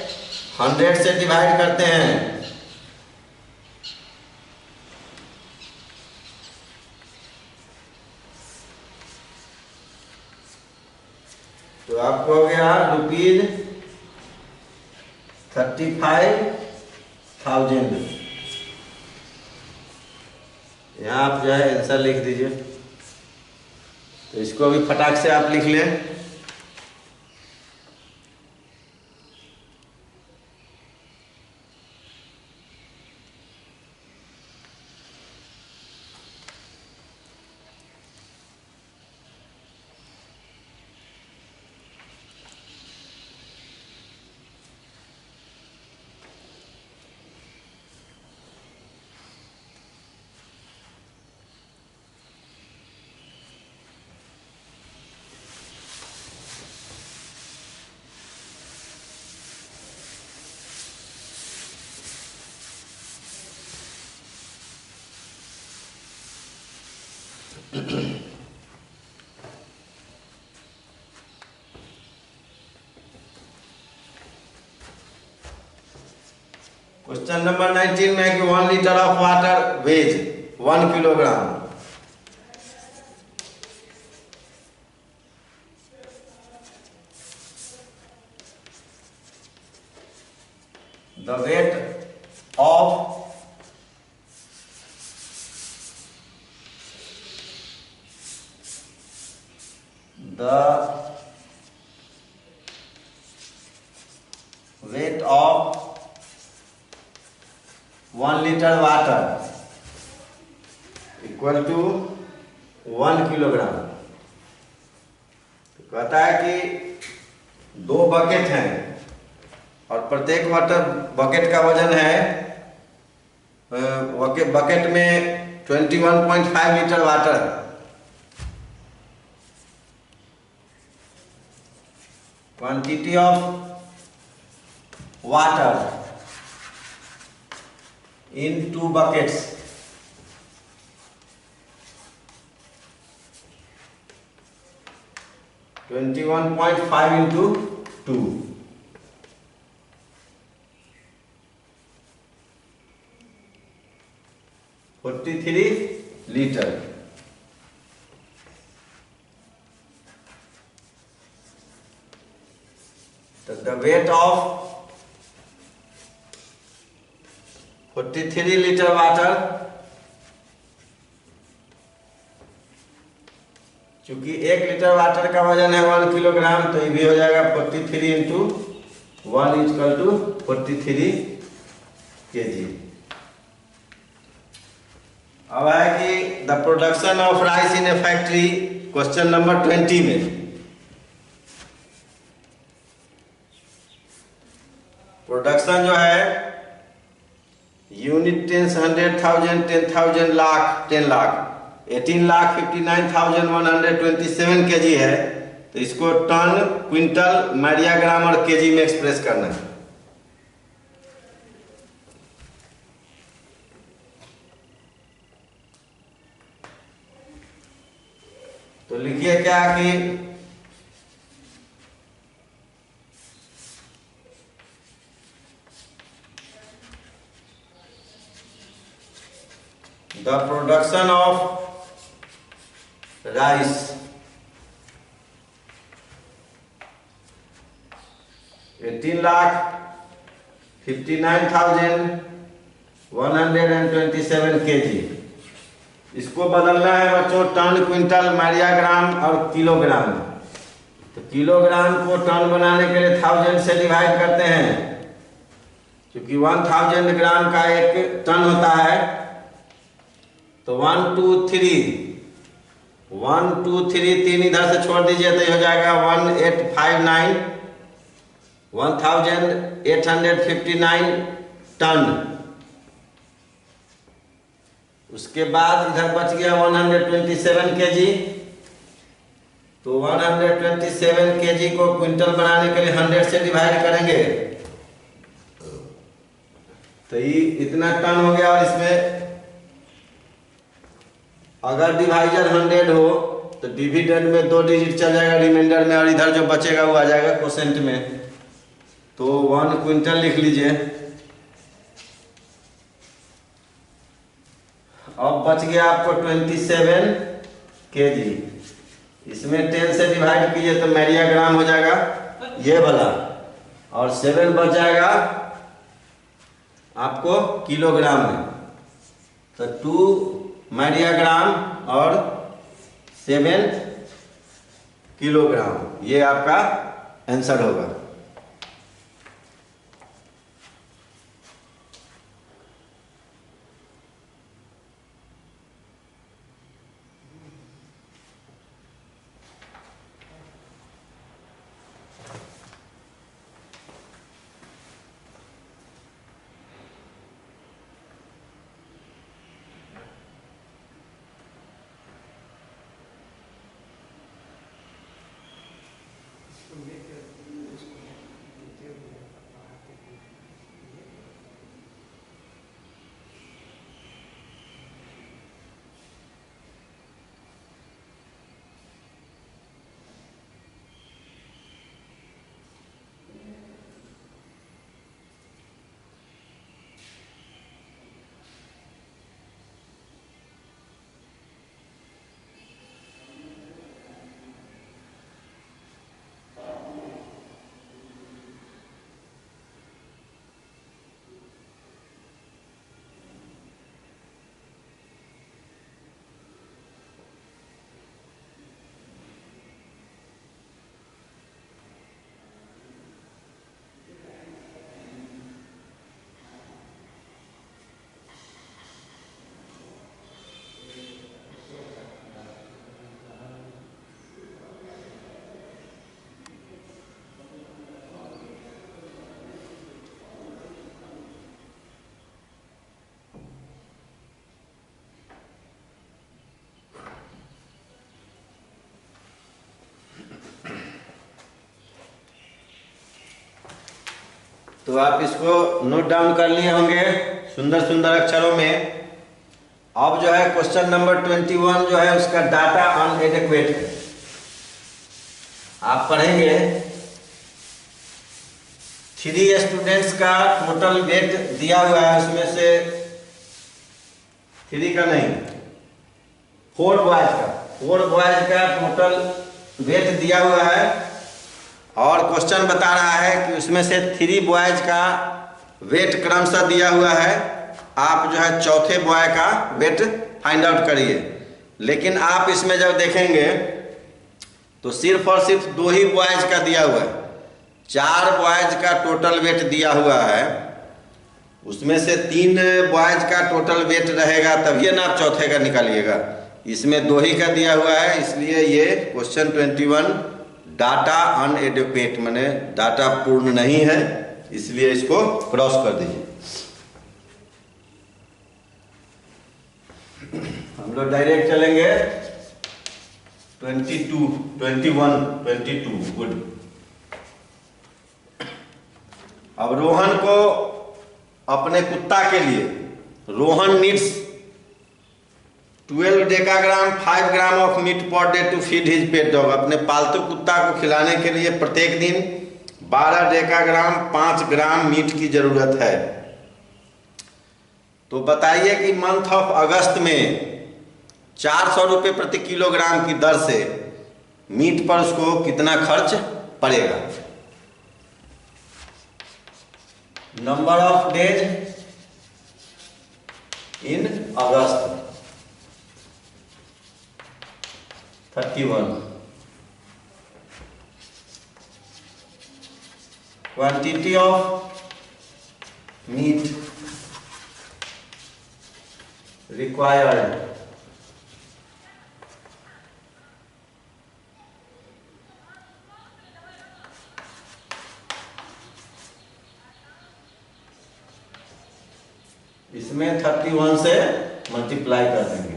100 से डिवाइड करते हैं। तो आपको हो गया रुपीज 35,000। यहाँ आप जो है आंसर लिख दीजिए। तो इसको भी फटाक से आप लिख लें। क्वेश्चन नंबर 19 में कि 1 litre of water veg 1 kilogram. The weight of weight of 1 liter water equal to 1 kilogram. तो कहता है कि 2 बकेट हैं और प्रत्येक वाटर बकेट का वजन है बकेट में 21.5 लीटर वाटर है। Quantity of water in 2 buckets (21.5 into 2) 43 litre. The weight of 43 litre water, चूंकि 1 लीटर वाटर का वजन है 1 किलोग्राम, तो ये भी हो जाएगा 43 इंटू 1 इक्वल टू 43 kg। अब है कि the production of rice in A factory, question number 20 में प्रोडक्शन जो है यूनिट 10, 100,000, 10,000, लाख, 10 लाख, 18,59,127 kg है। तो इसको टन, क्विंटल, मैरियाग्राम और केजी में एक्सप्रेस करना है। तो लिखिए क्या कि the production of rice (18,59,127 kg)। इसको बदलना है बच्चों टन, क्विंटल, मैरियाग्राम और किलोग्राम। तो किलोग्राम को टन बनाने के लिए 1000 से डिवाइड करते हैं, क्योंकि 1000 ग्राम का एक टन होता है। तो 1 2 3 1 2 3 3 इधर से छोड़ दीजिए तो ये हो जाएगा 1859 1859 टन। उसके बाद इधर बच गया 127 kg। तो 127 kg को क्विंटल बनाने के लिए 100 से डिवाइड करेंगे तो ये इतना टन हो गया। और इसमें अगर डिवाइजर 100 हो तो डिविडेंड में 2 डिजिट चल जाएगा रिमाइंडर में, और इधर जो बचेगा वो आ जाएगा कोसेंट में। तो 1 क्विंटल लिख लीजिए। अब बच गया आपको 27 kg। इसमें 10 से डिवाइड कीजिए तो मैरियाग्राम हो जाएगा ये वाला, और 7 बच जाएगा आपको किलोग्राम में। तो 2 मैरियाग्राम और 7 किलोग्राम, ये आपका आंसर होगा। तो आप इसको नोट डाउन कर लिए होंगे सुंदर सुंदर अक्षरों में। अब जो है क्वेश्चन नंबर 21 जो है उसका डाटा अनएडेक्वेट है। आप पढ़ेंगे 3 स्टूडेंट्स का टोटल वेट दिया हुआ है, उसमें से 3 का नहीं 4 बॉयज का टोटल वेट दिया हुआ है और क्वेश्चन बता रहा है कि उसमें से 3 बॉयज का वेट क्रमशः दिया हुआ है। आप जो है चौथे बॉय का वेट फाइंड आउट करिए। लेकिन आप इसमें जब देखेंगे तो सिर्फ और सिर्फ 2 ही बॉयज का दिया हुआ है। 4 बॉयज का टोटल वेट दिया हुआ है, उसमें से 3 बॉयज का टोटल वेट रहेगा, तभी ना आप चौथे का निकालिएगा। इसमें 2 ही का दिया हुआ है, इसलिए ये क्वेश्चन 21 डाटा अनएडेक्वेट माने डाटा पूर्ण नहीं है, इसलिए इसको क्रॉस कर दीजिए। हम लोग डायरेक्ट चलेंगे 22 गुड। अब रोहन को अपने कुत्ता के लिए Rohan needs 12 decagram 5 gram of meat per day to feed his pet dog. अपने पालतू कुत्ता को खिलाने के लिए प्रत्येक दिन 12 डेकाग्राम 5 ग्राम मीट की जरूरत है। तो बताइए कि मंथ ऑफ अगस्त में 400 रुपये प्रति किलोग्राम की दर से मीट पर उसको कितना खर्च पड़ेगा। Number of days in August 31, quantity of meat required, इसमें 31 से मल्टीप्लाई कर देंगे।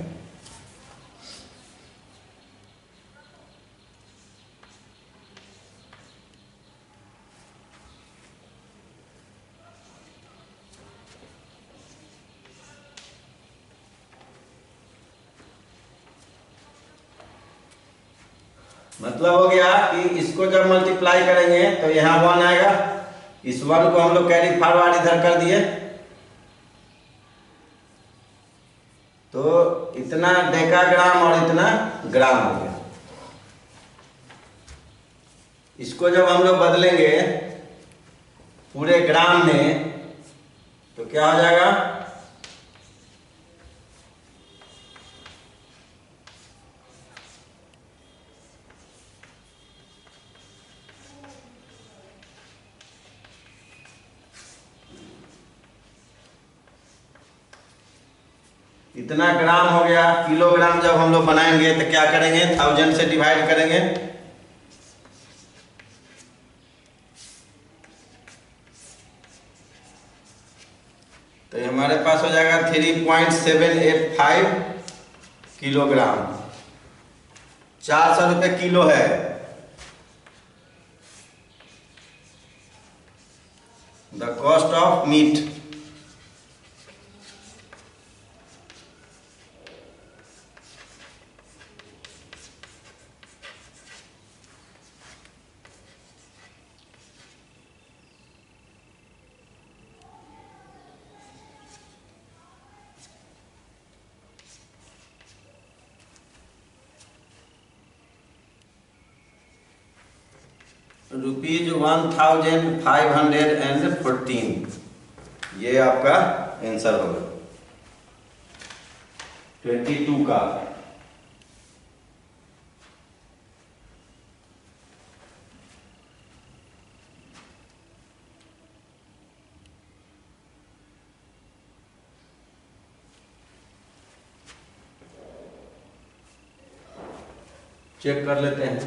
मतलब हो गया कि इसको जब मल्टीप्लाई करेंगे तो यहाँ 1 आएगा, इस 1 को हम लोग कैरी फॉरवर्ड इधर कर दिए तो इतना डेकाग्राम और इतना ग्राम हो गया। इसको जब हम लोग बदलेंगे पूरे ग्राम में तो क्या हो जाएगा, इतना ग्राम हो गया। किलोग्राम जब हम लोग बनाएंगे तो क्या करेंगे, 1000 से डिवाइड करेंगे तो हमारे पास हो जाएगा 3.785 किलोग्राम। 400 रुपये किलो है। The cost of meat ₹1514। ये आपका आंसर होगा 22 का। चेक कर लेते हैं।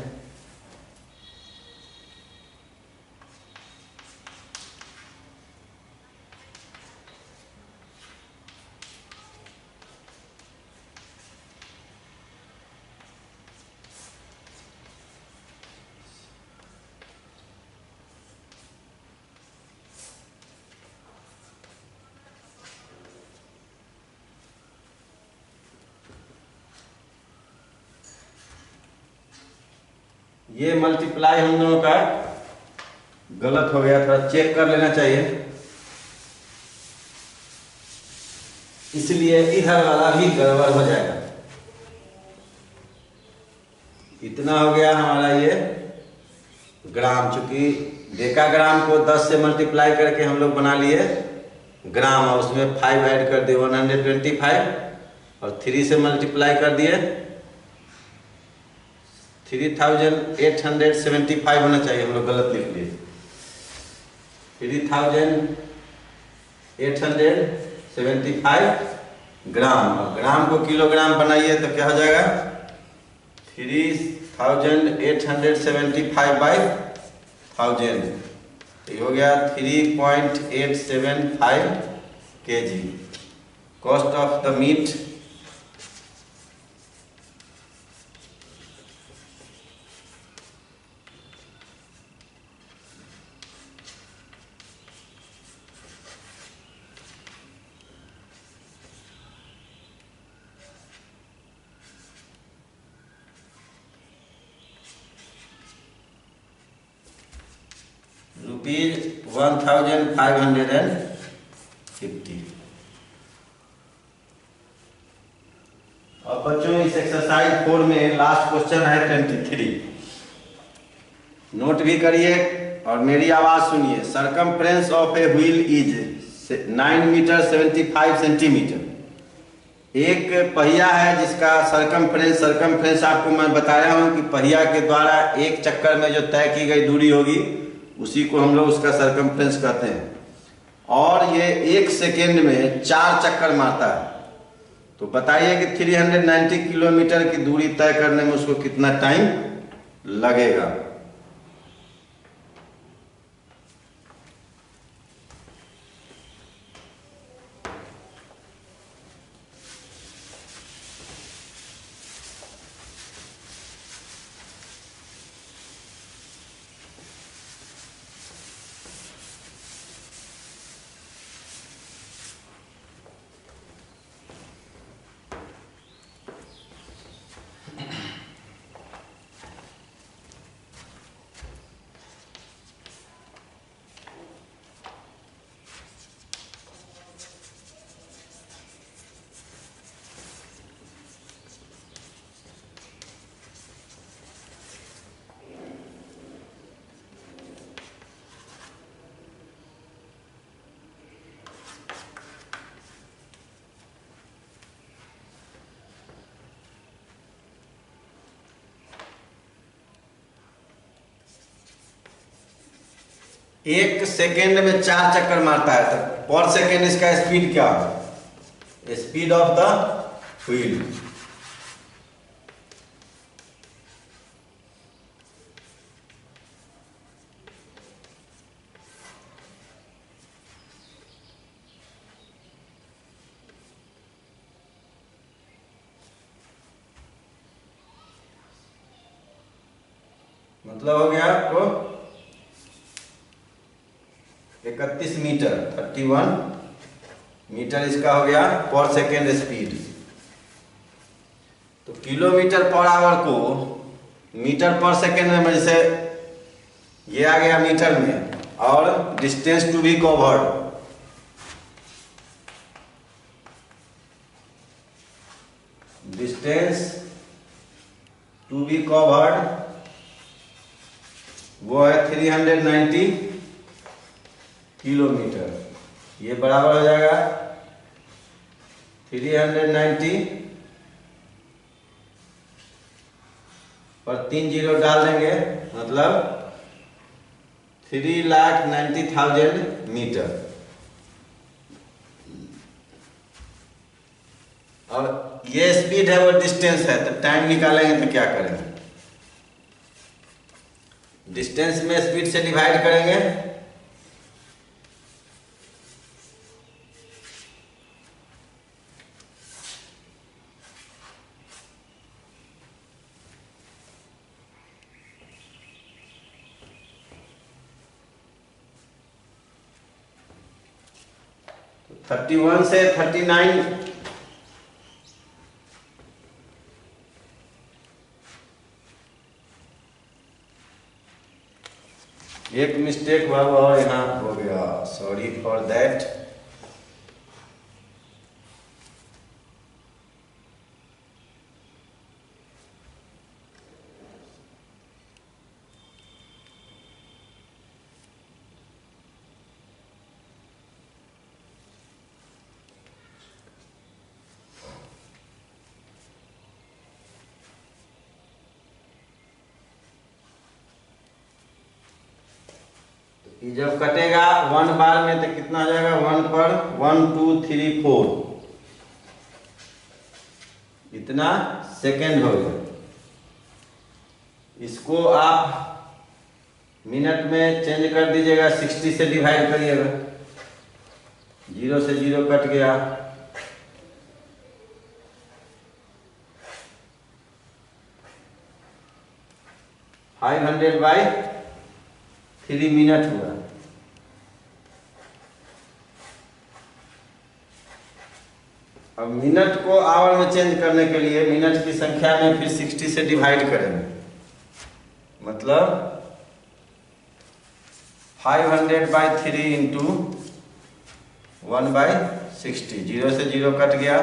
ये मल्टीप्लाई हम लोगों का गलत हो गया, थोड़ा चेक कर लेना चाहिए, इसलिए इधर वाला भी गड़बड़ हो जाएगा। इतना हो गया हमारा ये ग्राम, चूंकि डेकाग्राम को 10 से मल्टीप्लाई करके हम लोग बना लिए ग्राम, और उसमें 5 ऐड कर दिए 125, और 3 से मल्टीप्लाई कर दिए 3875 होना चाहिए, हम लोग गलत लिख लिए 3875 ग्राम। और ग्राम को किलोग्राम बनाइए तो क्या हो जाएगा 3875 बाई 1000, ये हो गया 3.875 kg। Cost of the meat ₹1550। अब बच्चों इस एक्सरसाइज 4 में लास्ट क्वेश्चन है 23, नोट भी करिए और मेरी आवाज सुनिए। Circumference of a wheel is 9 metre 75 centimetre. एक पहिया है जिसका सरकमफ्रेंस आपको मैं बताया हूं कि पहिया के द्वारा एक चक्कर में जो तय की गई दूरी होगी उसी को हम लोग उसका सरकमफ्रेंस कहते हैं, और ये 1 सेकेंड में 4 चक्कर मारता है। तो बताइए कि 390 किलोमीटर की दूरी तय करने में उसको कितना टाइम लगेगा। एक सेकेंड में 4 चक्कर मारता है, तो पर सेकेंड इसका स्पीड क्या होगा, स्पीड ऑफ द व्हील। मतलब हो गया आपको 31 मीटर, 31 मीटर इसका हो गया पर सेकेंड स्पीड। तो किलोमीटर पर आवर को मीटर पर सेकेंड में, जैसे ये आ गया मीटर में, और distance to be covered, distance to be covered वो है 390 किलोमीटर। ये बराबर हो जाएगा 390 पर 3 जीरो डाल देंगे, मतलब 3,90,000 मीटर। और ये स्पीड है, वो डिस्टेंस है, तो टाइम निकालेंगे तो क्या करेंगे, डिस्टेंस में स्पीड से डिवाइड करेंगे, तो 31 से 39 39 एक मिस्टेक हुआ और यहाँ हो गया, सॉरी फॉर दैट। जब कटेगा 1 बार में तो कितना हो जाएगा, 1 पर 1 2 3 4 इतना सेकेंड हो गया। इसको आप मिनट में चेंज कर दीजिएगा, 60 से डिवाइड करिएगा, 0 से 0 कट गया, फाइव 100/3 मिनट हुआ। अब मिनट को आवर में चेंज करने के लिए मिनट की संख्या में फिर 60 से डिवाइड करेंगे, मतलब 500/3 इंटू 1/60, 0 से 0 कट गया,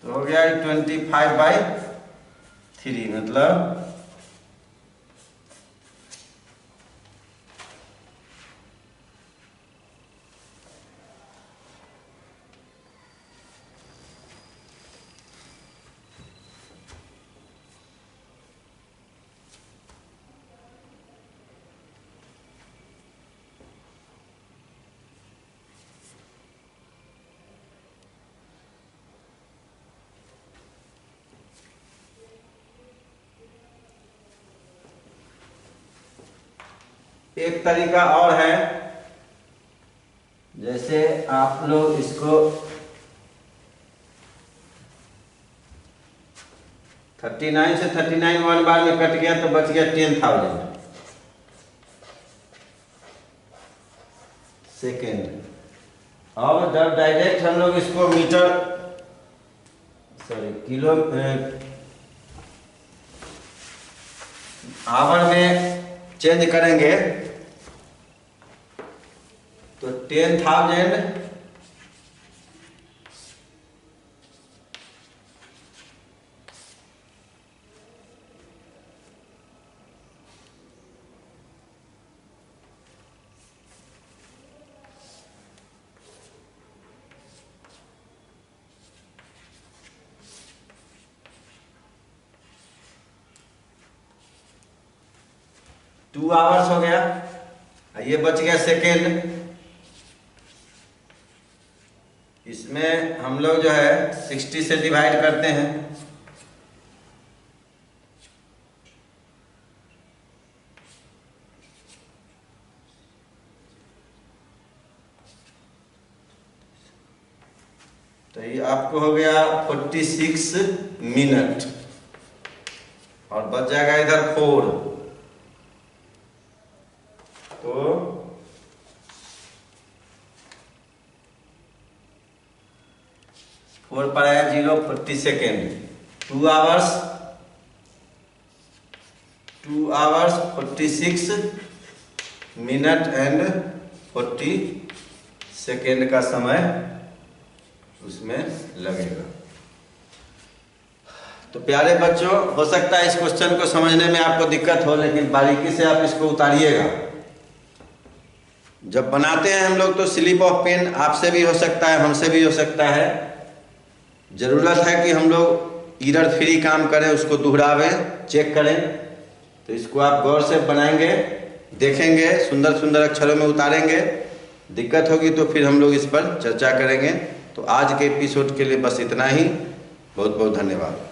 तो हो गया 25/3, मतलब 1 तरीका और है, जैसे आप लोग इसको 39 से 39 1 बार में कट गया तो बच गया 10,000 सेकेंड। अब जब डायरेक्ट हम लोग इसको किलो आवर में चेंज करेंगे तो 10,000 2 आवर्स हो गया। ये बच गया सेकेंड। इसमें हम लोग जो है 60 से डिवाइड करते हैं, तो ये आपको हो गया 46 मिनट और बच जाएगा इधर 4, तो 4 पर आया 0, 40 second, 2 hours 46 minute and 40 second का समय उसमें लगेगा। तो प्यारे बच्चों, हो सकता है इस क्वेश्चन को समझने में आपको दिक्कत हो, लेकिन बारीकी से आप इसको उतारिएगा। जब बनाते हैं हम लोग तो स्लिप ऑफ पेन आपसे भी हो सकता है, हमसे भी हो सकता है। जरूरत है कि हम लोग एरर फ्री काम करें, उसको दोहरावें, चेक करें। तो इसको आप गौर से बनाएंगे, देखेंगे, सुंदर सुंदर अक्षरों में उतारेंगे। दिक्कत होगी तो फिर हम लोग इस पर चर्चा करेंगे। तो आज के एपिसोड के लिए बस इतना ही। बहुत बहुत धन्यवाद।